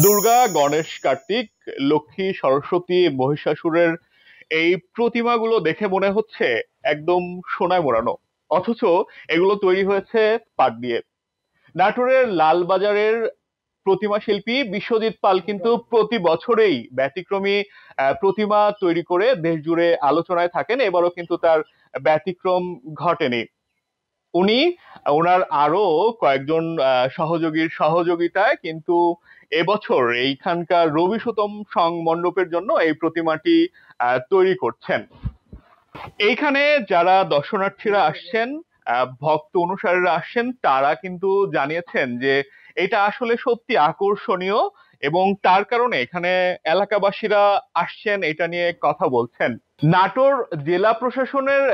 দুর্গা, গণেশ, কার্তিক, লক্ষ্মী, সরস্বতী, মহিষাসুরের এই প্রতিমাগুলো দেখে মনে হচ্ছে একদম সোনায় মোড়ানো। অথচ এগুলো তৈরি হয়েছে পাট দিয়ে। নাটোরের লালবাজারের প্রতিমা শিল্পী বিশ্বজিৎ পাল কিন্তু প্রতি বছরেই ব্যতিক্রমী প্রতিমা তৈরি করে দেশ জুড়ে আলোচনায় থাকেন। এবারও কিন্তু তার ব্যতিক্রম ঘটেনি। উনি ওনার আরো কয়েকজন সহযোগীর সহযোগিতায় কিন্তু এবছর এইখানকার রবি সুতম সং মণ্ডপের জন্য এই প্রতিমাটি তৈরি করছেন। এইখানে যারা দর্শনার্থীরা আসছেন, ভক্ত অনুসারীরা আসছেন, তারা কিন্তু জানিয়েছেন যে এটা আসলে সত্যি আকর্ষণীয় এবং তার কারণে এখানে এলাকাবাসীরা আসছেন, এটা নিয়ে কথা বলছেন। নাটোর জেলা প্রশাসনের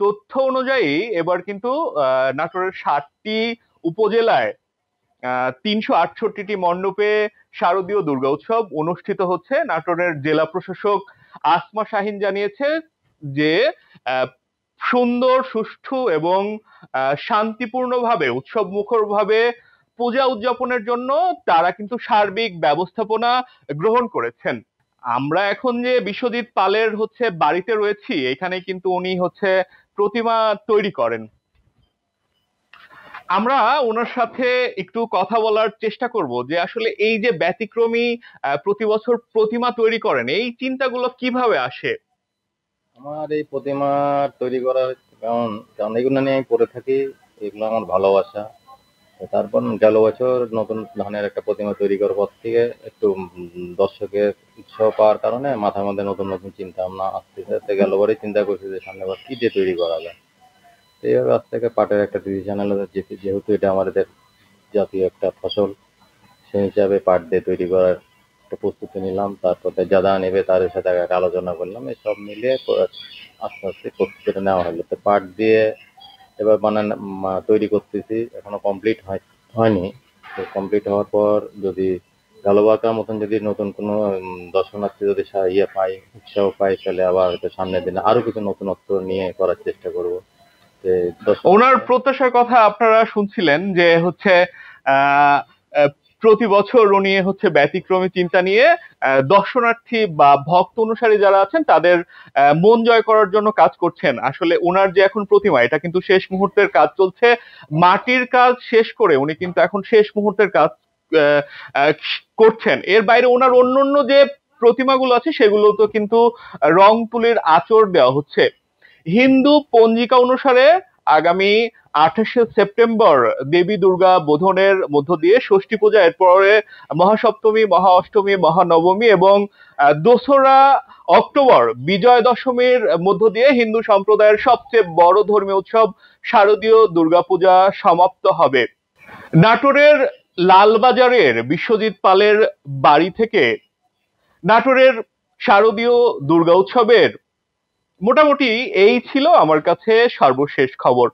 তথ্য অনুযায়ী এবার কিন্তু নাটোরের 7টি উপজেলায় 368টি মণ্ডপে শারদীয় দুর্গা উৎসব অনুষ্ঠিত হচ্ছে। নাটোরের জেলা প্রশাসক আসমা শাহিন জানিয়েছে যে আহ, সুন্দর, সুষ্ঠু এবং শান্তিপূর্ণভাবে, উৎসব মুখরভাবে পূজা উদযাপনের জন্য তারা কিন্তু সার্বিক ব্যবস্থাপনা গ্রহণ করেছেন। আমরা এখন যে বিশ্বজিৎ পালের বাড়িতে রয়েছি, এখানে কিন্তু উনি প্রতিমা তৈরি করেন। আমরা ওনার সাথে একটু কথা বলার চেষ্টা করব যে আসলে এই যে ব্যতিক্রমী প্রতি বছর প্রতিমা তৈরি করেন, এই চিন্তাগুলো কিভাবে আসে? আমার এই প্রতিমা তৈরি করার কারণ কারণ এগুলো নিয়ে আমি পড়ে থাকি। এগুলো আমার ভালোবাসা। তো তারপর গেল বছর নতুন ধরনের একটা প্রতিমা তৈরি করার পর থেকে একটু দর্শকের উৎসাহ পাওয়ার কারণে মাথার মধ্যে নতুন নতুন চিন্তা ভাবনা আসতেছে। তো গেল বারে চিন্তা করছি যে সামনেবার কি দিয়ে তৈরি করা যায়। তো এইভাবে আজ থেকে পাটের একটা ডিসিশন হলো যে যেহেতু এটা আমাদের জাতীয় একটা ফসল, সেই হিসাবে পাট দিয়ে তৈরি করার একটা প্রস্তুতি নিলাম। তারপরে যারা নেবে তাদের সাথে একটা আলোচনা করলাম, এই সব মিলিয়ে আস্তে আস্তে প্রস্তুতিটা নেওয়া হলো। তো পাট দিয়ে এবার তৈরি করতেছি, এখনো কমপ্লিট হয়নি। তো কমপ্লিট হওয়ার পর যদি ভালো বাঁকার মতন যদি নতুন কোনো দর্শনার্থী যদি ইয়ে পাই, উৎসাহ পাই, তাহলে আবার হয়তো সামনের দিনে আরো কিছু নতুনত্ব নিয়ে করার চেষ্টা করবো। যে ওনার দর্শনার্থী প্রত্যাশার কথা আপনারা শুনছিলেন যে আহ আহ, প্রতি বছর উনি ব্যতিক্রমী চিন্তা নিয়ে দর্শনার্থী বা ভক্ত অনুসারী যারা আছেন তাদের মন জয় করার জন্য কাজ করছেন। আসলে ওনার যে এখন প্রতিমা, এটা কিন্তু শেষ মুহূর্তের কাজ চলছে। মাটির কাজ শেষ করে উনি কিন্তু এখন শেষ মুহূর্তের কাজ আহ, আহ, করছেন। এর বাইরে ওনার অন্যান্য যে প্রতিমাগুলো আছে সেগুলো তো কিন্তু রং তুলির আঁচড় দেওয়া হচ্ছে। হিন্দু পঞ্জিকা অনুসারে আগামী 28শে সেপ্টেম্বর দেবী দুর্গা বোধনের মধ্য দিয়ে ষষ্ঠী পূজা, এরপরে মহাসপ্তমী, মহা অষ্টমী, মহানবমী এবং 2রা অক্টোবর বিজয় দশমীর মধ্য দিয়ে হিন্দু সম্প্রদায়ের সবচেয়ে বড় ধর্মীয় উৎসব শারদীয় দুর্গাপূজা সমাপ্ত হবে। নাটোরের লালবাজারের বিশ্বজিৎ পালের বাড়ি থেকে নাটোরের শারদীয় দুর্গা উৎসবের মোটামুটি এই ছিল আমার কাছে সর্বশেষ খবর।